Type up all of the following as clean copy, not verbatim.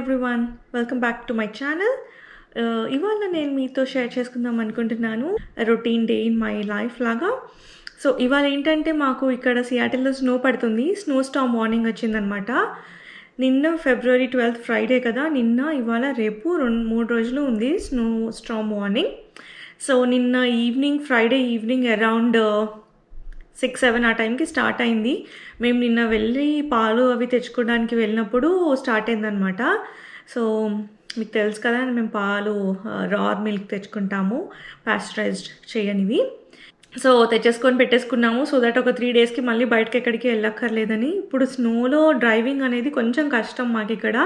Everyone, welcome back to my channel. ఇవాళ నేను మీతో షేర్ చేసుకుందాం అనుకుంటున్నాను routine day in my life లాగా. సో ఇవాళ ఏంటంటే మాకు ఇక్కడ సియాటిల్లో స్నో పడుతుంది. స్నో స్టార్మ్ వార్నింగ్ వచ్చిందనమాట. నిన్న ఫిబ్రవరి 12 ఫ్రైడే కదా, నిన్న ఇవాళ రేపు 2-3 రోజులు ఉంది స్నో స్టార్మ్ వార్నింగ్. సో నిన్న ఈవినింగ్, ఫ్రైడే ఈవినింగ్ అరౌండ్ 6-7 ఆ టైంకి స్టార్ట్ అయింది. మేము నిన్న వెళ్ళి పాలు అవి తెచ్చుకోవడానికి వెళ్ళినప్పుడు స్టార్ట్ అయిందనమాట. సో మీకు తెలుసు కదా, మేము పాలు రా మిల్క్ తెచ్చుకుంటాము, పాస్చరైజ్డ్ చేయనివి. సో తెచ్చేసుకొని పెట్టేసుకున్నాము, సో దట్ ఒక 3 డేస్కి మళ్ళీ బయటకి ఎక్కడికి వెళ్ళక్కర్లేదని. ఇప్పుడు స్నోలో డ్రైవింగ్ అనేది కొంచెం కష్టం మాకు ఇక్కడ.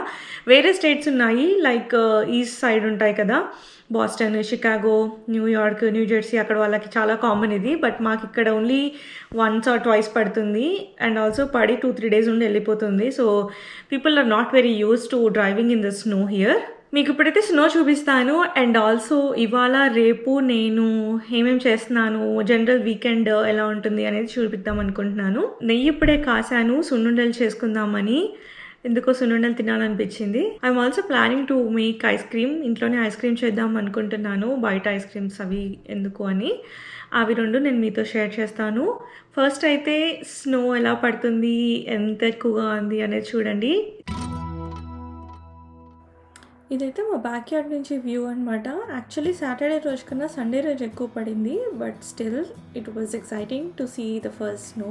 వేరే స్టేట్స్ ఉన్నాయి, లైక్ ఈస్ట్ సైడ్ ఉంటాయి కదా, బాస్టన్, షికాగో, న్యూయార్క్, న్యూజెర్సీ, అక్కడ వాళ్ళకి చాలా కామన్ ఇది. బట్ మాకు ఇక్కడ ఓన్లీ వన్స్ ఆర్ ట్వైస్ పడుతుంది, అండ్ ఆల్సో పడి 2-3 డేస్ నుండి వెళ్ళిపోతుంది. So people are not very used to driving in the snow here. మీకు ఇప్పుడైతే స్నో చూపిస్తాను, అండ్ ఆల్సో ఇవాళ రేపు నేను ఏమేమి చేస్తున్నాను, జనరల్ వీకెండ్ ఎలా ఉంటుంది అనేది చూపిద్దాం అనుకుంటున్నాను. నెయ్యి ఇప్పుడే కాసాను సున్నుండలు చేసుకుందామని. ఎందుకో సున్నుండలు తినాలనిపించింది. I'm also planning to make ice cream. ఇంట్లోనే ఐస్ క్రీమ్ చేద్దాం అనుకుంటున్నాను, బయట ఐస్ క్రీమ్స్ అవి ఎందుకు అని. అవి రెండు నేను మీతో షేర్ చేస్తాను. ఫస్ట్ అయితే స్నో ఎలా పడుతుంది, ఎంత ఎక్కువగా ఉంది అనేది చూడండి. ఇదైతే మా బ్యాక్ యార్డ్ నుంచి వ్యూ అనమాట. యాక్చువల్లీ సాటర్డే రోజు కన్నా సండే రోజు ఎక్కువ పడింది, but still it was exciting to see the first snow.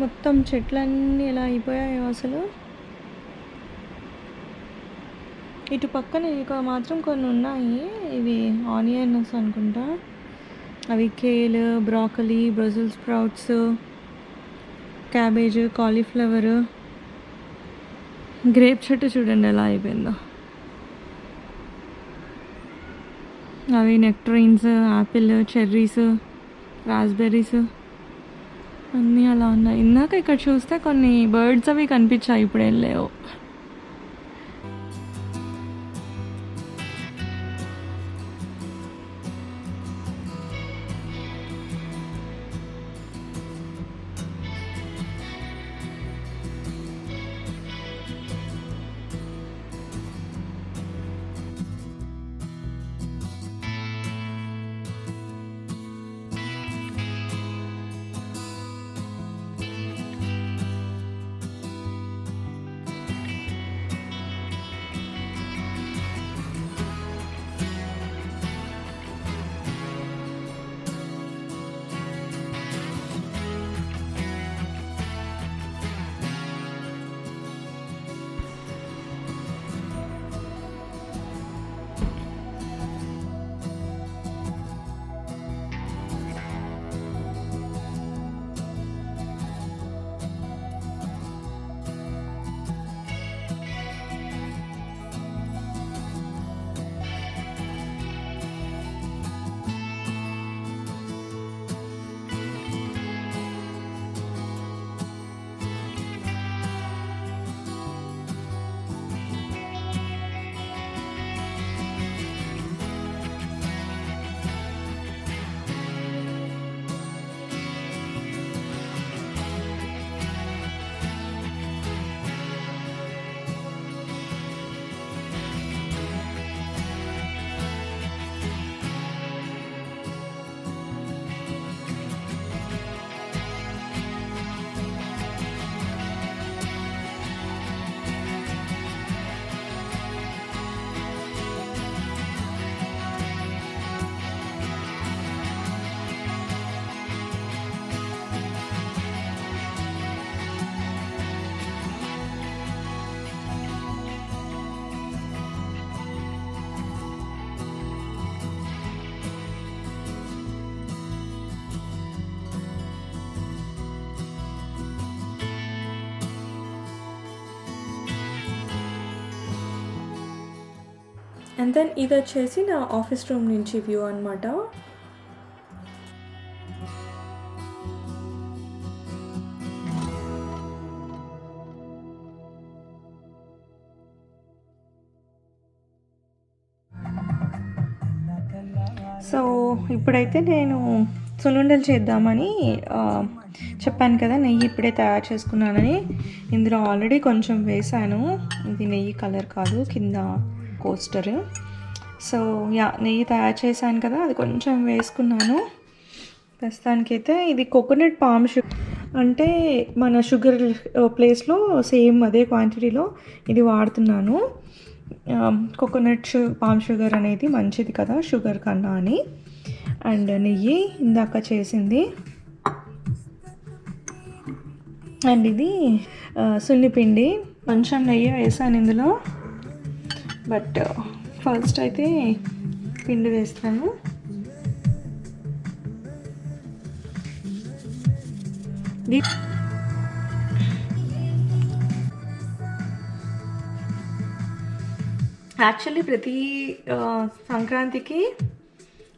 మొత్తం చెట్లన్నీ ఎలా అయిపోయాయో అసలు. ఇటు పక్కన ఇక మాత్రం కొన్ని ఉన్నాయి, ఇవి ఆనియన్స్ అనుకుంటా. అవి kale, broccoli, Brussels sprouts, cabbage, cauliflower. Grape చెట్టు చూడండి ఎలా అయిపోయిందో. అవి నెక్టరైన్స్, యాపిల్, చెర్రీస్, రాస్బెర్రీస్ అన్నీ అలా ఉన్నాయి. ఇందాక ఇక్కడ చూస్తే కొన్ని బర్డ్స్ అవి కనిపించాయి, ఇప్పుడు వెళ్ళలేవు. అండ్ దెన్ ఇది వచ్చేసి నా ఆఫీస్ రూమ్ నుంచి వ్యూ అనమాట. సో ఇప్పుడైతే నేను సున్నుండలు చేద్దామని చెప్పాను కదా, నెయ్యి ఇప్పుడే తయారు చేసుకున్నానని. ఇందులో ఆల్రెడీ కొంచెం వేసాను, ఇది నెయ్యి కలర్ కాదు, కింద కోస్టర్. సో నెయ్యి తయారు చేశాను కదా, అది కొంచెం వేసుకున్నాను. ప్రస్తుతానికైతే ఇది కోకోనట్ పామ్ షుగర్, అంటే మన షుగర్ ప్లేస్లో సేమ్ అదే క్వాంటిటీలో ఇది వాడుతున్నాను. కోకోనట్ పామ్ షుగర్ అనేది మంచిది కదా షుగర్ కన్నా అని. అండ్ నెయ్యి ఇందాక చేసింది, అండ్ ఇది సున్నిపిండి. కొంచెం నెయ్యి వేసాను ఇందులో, బట్ ఫస్ట్ అయితే పిండి వేస్తాను. యాక్చువల్లీ ప్రతి సంక్రాంతికి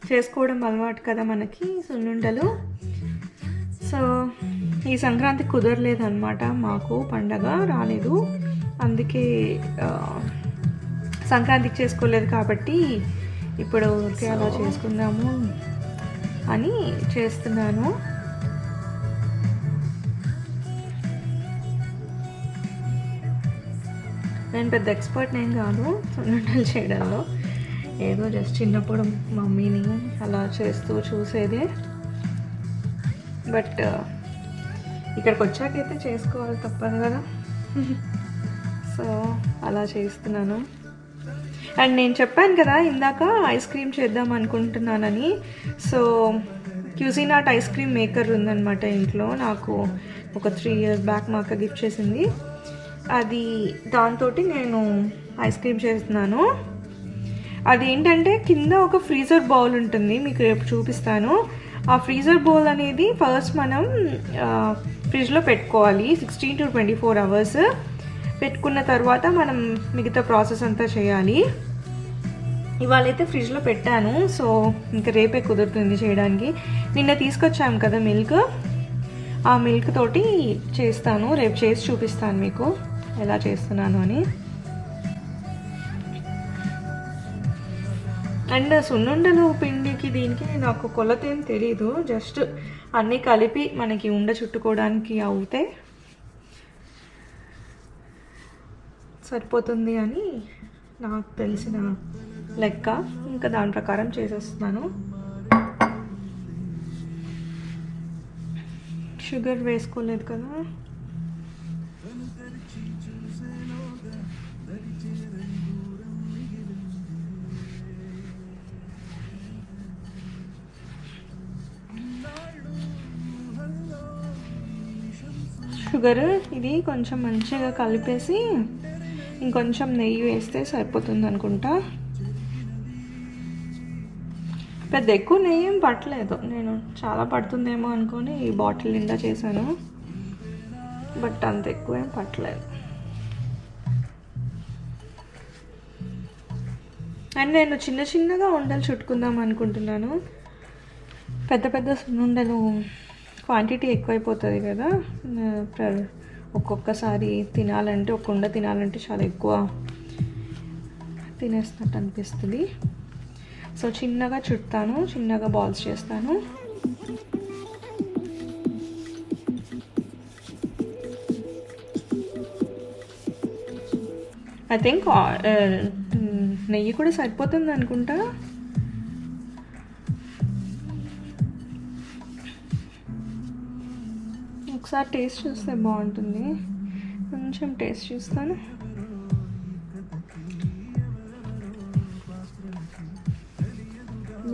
చేసుకోవడం అలవాటు కదా మనకి సున్నుండలు. సో ఈ సంక్రాంతి కుదరలేదు అనమాట, మాకు పండగ రాలేదు, అందుకే సంక్రాంతికి చేసుకోలేదు కాబట్టి ఇప్పుడు అలా చేసుకుందాము అని చేస్తున్నాను. నేను పెద్ద ఎక్స్పర్ట్ ఏం కాదు సున్నుండలు చేయడంలో, ఏదో జస్ట్ చిన్నప్పుడు మమ్మీని అలా చేస్తూ చూసేదే. బట్ ఇక్కడికి వచ్చాకైతే చేసుకోవాలి, తప్పదు కదా. సో అలా చేస్తున్నాను. అండ్ నేను చెప్పాను కదా ఇందాక ఐస్ క్రీమ్ చేద్దాం అనుకుంటున్నానని. సో క్యూజినాట్ ఐస్ క్రీమ్ మేకర్ ఉందన్నమాట ఇంట్లో, నాకు ఒక 3 years బ్యాక్ మా అక్క గిఫ్ట్ చేసింది. అది దాంతో నేను ఐస్ క్రీమ్ చేస్తున్నాను. అది ఏంటంటే కింద ఒక ఫ్రీజర్ బౌల్ ఉంటుంది, మీకు రేపు చూపిస్తాను. ఆ ఫ్రీజర్ బౌల్ అనేది ఫస్ట్ మనం ఫ్రిడ్జ్లో పెట్టుకోవాలి 16 to 24 hours. పెట్టుకున్న తర్వాత మనం మిగతా ప్రాసెస్ అంతా చేయాలి. ఇవాళైతే ఫ్రిడ్జ్లో పెట్టాను, సో ఇంకా రేపే కుదురుతుంది చేయడానికి. నిన్న తీసుకొచ్చాము కదా మిల్క్, ఆ మిల్క్ తోటి చేస్తాను. రేపు చేసి చూపిస్తాను మీకు ఎలా చేస్తున్నాను అని. అండ్ సున్నుండలు పిండికి దీనికి నాకు కొలత ఏం తెలీదు, జస్ట్ అన్నీ కలిపి మనకి ఉండ చుట్టుకోవడానికి అవుతే సరిపోతుంది అని నాకు తెలిసిన లెక్క, ఇంకా దాని ప్రకారం చేసేస్తున్నాను. షుగర్ వేసుకోలేదు కదా. షుగర్ ఇది కొంచెం మంచిగా కలిపేసి ఇంకొంచెం నెయ్యి వేస్తే సరిపోతుంది అనుకుంటా. పెద్ద ఎక్కువ నెయ్యి ఏం పట్టలేదు, నేను చాలా పడుతుందేమో అనుకొని ఈ బాటిల్ నిండా చేశాను, బట్ అంత ఎక్కువ ఏం పట్టలేదు. అండ్ నేను చిన్న చిన్నగా ఉండలు చుట్టుకుందాం అనుకుంటున్నాను. పెద్ద పెద్ద సున్నుండలు క్వాంటిటీ ఎక్కువైపోతుంది కదా, ఒక్కొక్కసారి తినాలంటే ఒక ఉండ తినాలంటే చాలా ఎక్కువ తినేస్తున్నట్టు అనిపిస్తుంది. సో చిన్నగా చుట్టాను, చిన్నగా బాల్స్ చేస్తాను. ఐ థింక్ నెయ్యి కూడా సరిపోతుంది అనుకుంటా. ఒకసారి టేస్ట్ చూస్తే బాగుంటుంది, కొంచెం టేస్ట్ చూస్తాను.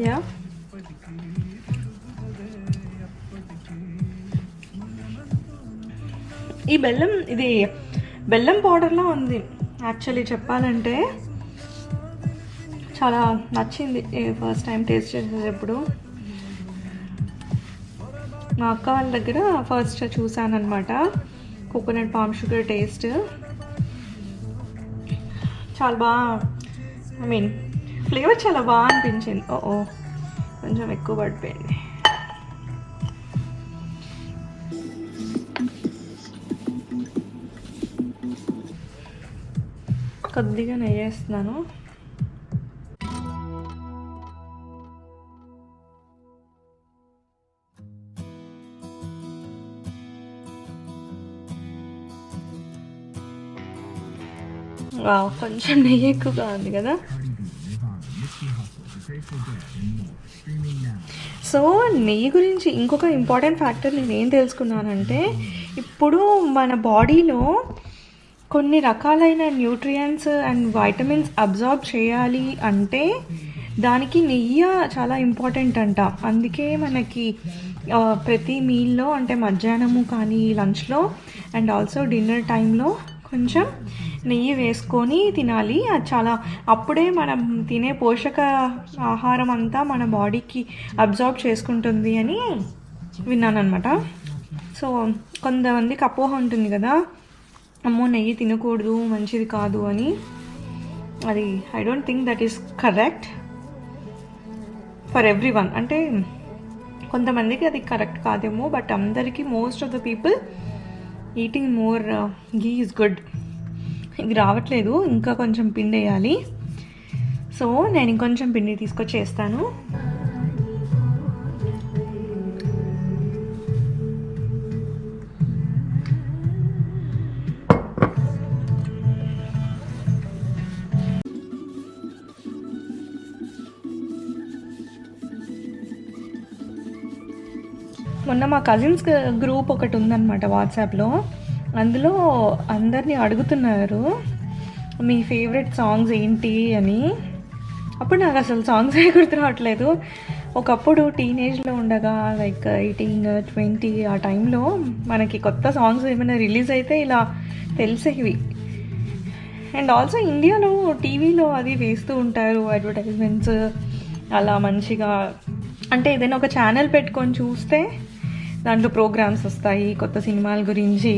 యా ఈ బెల్లం, ఇది బెల్లం పౌడర్లా ఉంది యాక్చువల్లీ చెప్పాలంటే. చాలా నచ్చింది ఫస్ట్ టైం టేస్ట్ చేసేటప్పుడు. మా అక్క వాళ్ళ దగ్గర ఫస్ట్ చూసాను అనమాట కోకోనట్ పామ్ షుగర్ టేస్ట్. చాలా బాగా, ఐ మీన్ ఫ్లేవర్ చాలా బాగా అనిపించింది. ఓ కొంచెం ఎక్కువ పడిపోయింది. కొద్దిగా నెయ్యి వేస్తున్నాను. కొంచెం నెయ్యి ఎక్కువగా ఉంది కదా. సో నెయ్యి గురించి ఇంకొక ఇంపార్టెంట్ ఫ్యాక్టర్ నేను ఏం తెలుసుకున్నానంటే, ఇప్పుడు మన బాడీలో కొన్ని రకాలైన న్యూట్రియంట్స్ అండ్ వైటమిన్స్ అబ్జార్బ్ చేయాలి అంటే దానికి నెయ్యి చాలా ఇంపార్టెంట్ అంట. అందుకే మనకి ప్రతి మీల్లో అంటే మధ్యాహ్నము కానీ లంచ్లో అండ్ ఆల్సో డిన్నర్ టైంలో కొంచెం నెయ్యి వేసుకొని తినాలి. అది చాలా అప్పుడే మనం తినే పోషక ఆహారం అంతా మన బాడీకి అబ్జార్బ్ చేసుకుంటుంది అని విన్నాను అనమాట. సో కొంతమందికి అపోహ ఉంటుంది కదా, అమ్మో నెయ్యి తినకూడదు మంచిది కాదు అని. అది I don't think that is correct for every one. అంటే కొంతమందికి అది కరెక్ట్ కాదేమో, బట్ అందరికీ most of the people eating more ghee is good. ఇది రావట్లేదు, ఇంకా కొంచెం పిండి వేయాలి. సో నేను ఇంకొంచెం పిండి తీసుకొచ్చి వేస్తాను. మొన్న మా కజిన్స్ గ్రూప్ ఒకటి ఉందన్నమాట వాట్సాప్లో. అందులో అందరినీ అడుగుతున్నారు మీ ఫేవరెట్ సాంగ్స్ ఏంటి అని. అప్పుడు నాకు అసలు సాంగ్స్ గుర్తు రావట్లేదు. ఒకప్పుడు టీనేజ్లో ఉండగా లైక్ 18-20 ఆ టైంలో మనకి కొత్త సాంగ్స్ ఏమైనా రిలీజ్ అయితే ఇలా తెలిసేవి. అండ్ ఆల్సో ఇండియాలో టీవీలో అది వేస్తూ ఉంటారు అడ్వర్టైజ్మెంట్స్. అలా మంచిగా అంటే ఏదైనా ఒక ఛానల్ పెట్టుకొని చూస్తే దాంట్లో ప్రోగ్రామ్స్ వస్తాయి కొత్త సినిమాల గురించి.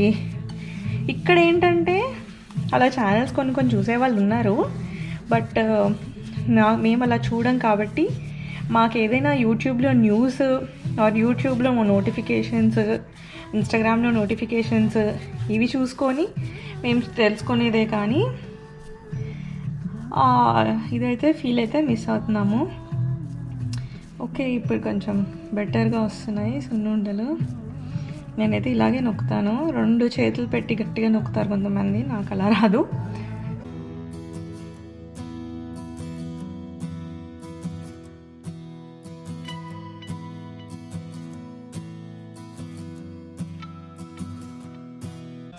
ఇక్కడ ఏంటంటే అలా ఛానల్స్ కొన్ని చూసేవాళ్ళు ఉన్నారు, బట్ మేము అలా చూడం కాబట్టి మాకు ఏదైనా యూట్యూబ్లో న్యూస్ ఆర్ యూట్యూబ్లో నోటిఫికేషన్స్, ఇన్స్టాగ్రామ్లో నోటిఫికేషన్స్ ఇవి చూసుకొని మేము తెలుసుకునేదే. కానీ ఇదైతే ఫీల్ అయితే మిస్ అవుతున్నాము. ఓకే, ఇప్పుడు కొంచెం బెటర్గా వస్తున్నాయి సున్నుండలు. నేనైతే ఇలాగే నొక్కుతాను. 2 చేతులు పెట్టి గట్టిగా నొక్కుతారు కొంతమంది, నాకు అలా రాదు.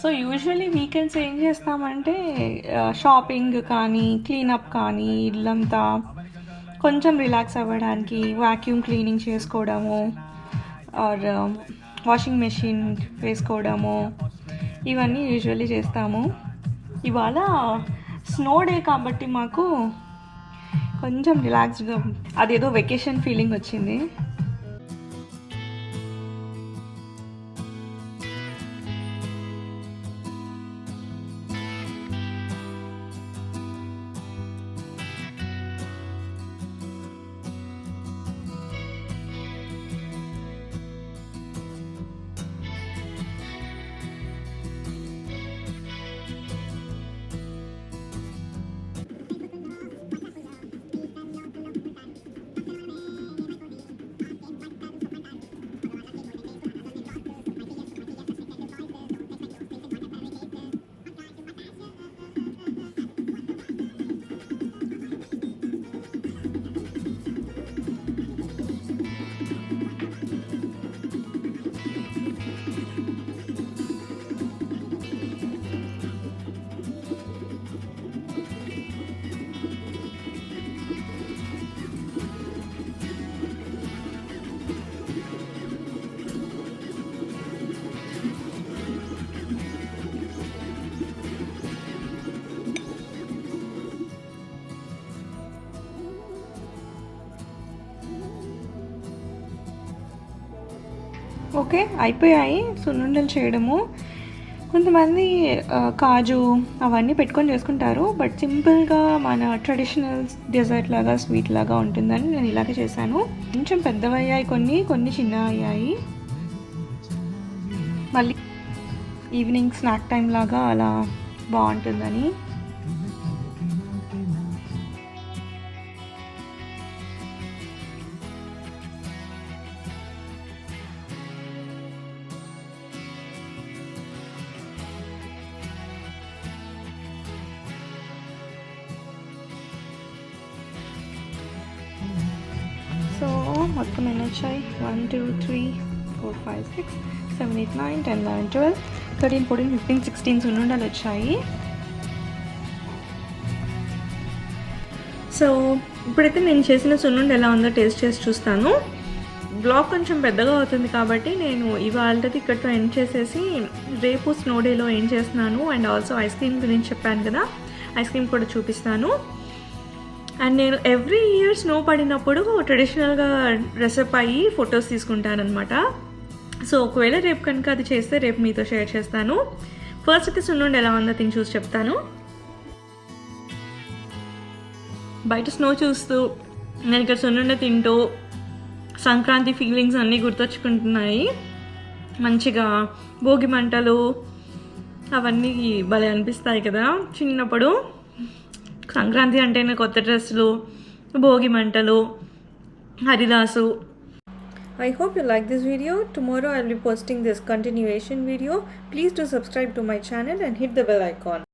సో యూజువల్లీ వీకెండ్స్ ఏం చేస్తామంటే షాపింగ్ కానీ క్లీనప్ కానీ ఇల్లంతా కొంచెం రిలాక్స్ అవ్వడానికి వాక్యూమ్ క్లీనింగ్ చేసుకోవడము ఆర్ వాషింగ్ మెషిన్ వేసుకోవడము ఇవన్నీ యూజువల్లీ చేస్తాము. ఇవాళ స్నో డే కాబట్టి మాకు కొంచెం రిలాక్స్డ్గా అదేదో వెకేషన్ ఫీలింగ్ వచ్చింది. ఓకే, అయిపోయాయి సున్నుండలు చేయడము. కొంతమంది కాజు అవన్నీ పెట్టుకొని చేసుకుంటారు. బట్ సింపుల్గా మన ట్రెడిషనల్ డెజర్ట్ లాగా స్వీట్ లాగా ఉంటుందని నేను ఇలాగే చేశాను. కొంచెం పెద్దవయ్యాయి, కొన్ని చిన్నవి అయ్యాయి. మళ్ళీ ఈవినింగ్ స్నాక్ టైం లాగా అలా బాగుంటుందని. సో మొత్తం ఎన్ని వచ్చాయి? 1 2 3 4 5 6 7 8 9 10 11 12 13 14 15 16 సున్నుండలు వచ్చాయి. సో ఇప్పుడైతే నేను చేసిన సున్నుండ ఎలా ఉందో టేస్ట్ చేసి చూస్తాను. బ్లాగ్ కొంచెం పెద్దగా అవుతుంది కాబట్టి నేను ఇవాళది ఇక్కడితో ఎండ్ చేసేసి రేపు స్నో డేలో ఏం చేస్తున్నాను అండ్ ఆల్సో ఐస్ క్రీమ్ గురించి చెప్పాను కదా, ఐస్ క్రీమ్ కూడా చూపిస్తాను. అండ్ నేను ఎవ్రీ ఇయర్ స్నో పడినప్పుడు ట్రెడిషనల్గా డ్రెస్అప్ అయ్యి ఫొటోస్ తీసుకుంటానమాట. సో ఒకవేళ రేపు కనుక అది చేస్తే రేపు మీతో షేర్ చేస్తాను. ఫస్ట్ అయితే సున్నుండ ఎలా ఉందో తిని చూసి చెప్తాను. బయట స్నో చూస్తూ నేను ఇక్కడ సున్నుండ తింటూ సంక్రాంతి ఫీలింగ్స్ అన్నీ గుర్తొచ్చుకుంటున్నాయి. మంచిగా భోగి మంటలు అవన్నీ భలే అనిపిస్తాయి కదా చిన్నప్పుడు. సంక్రాంతి అంటేనే కొత్త డ్రెస్సులు, భోగి మంటలు, హరిదాసు. I hope you like this video. Tomorrow I'll be posting this continuation video. Please do subscribe to my channel and hit the bell icon.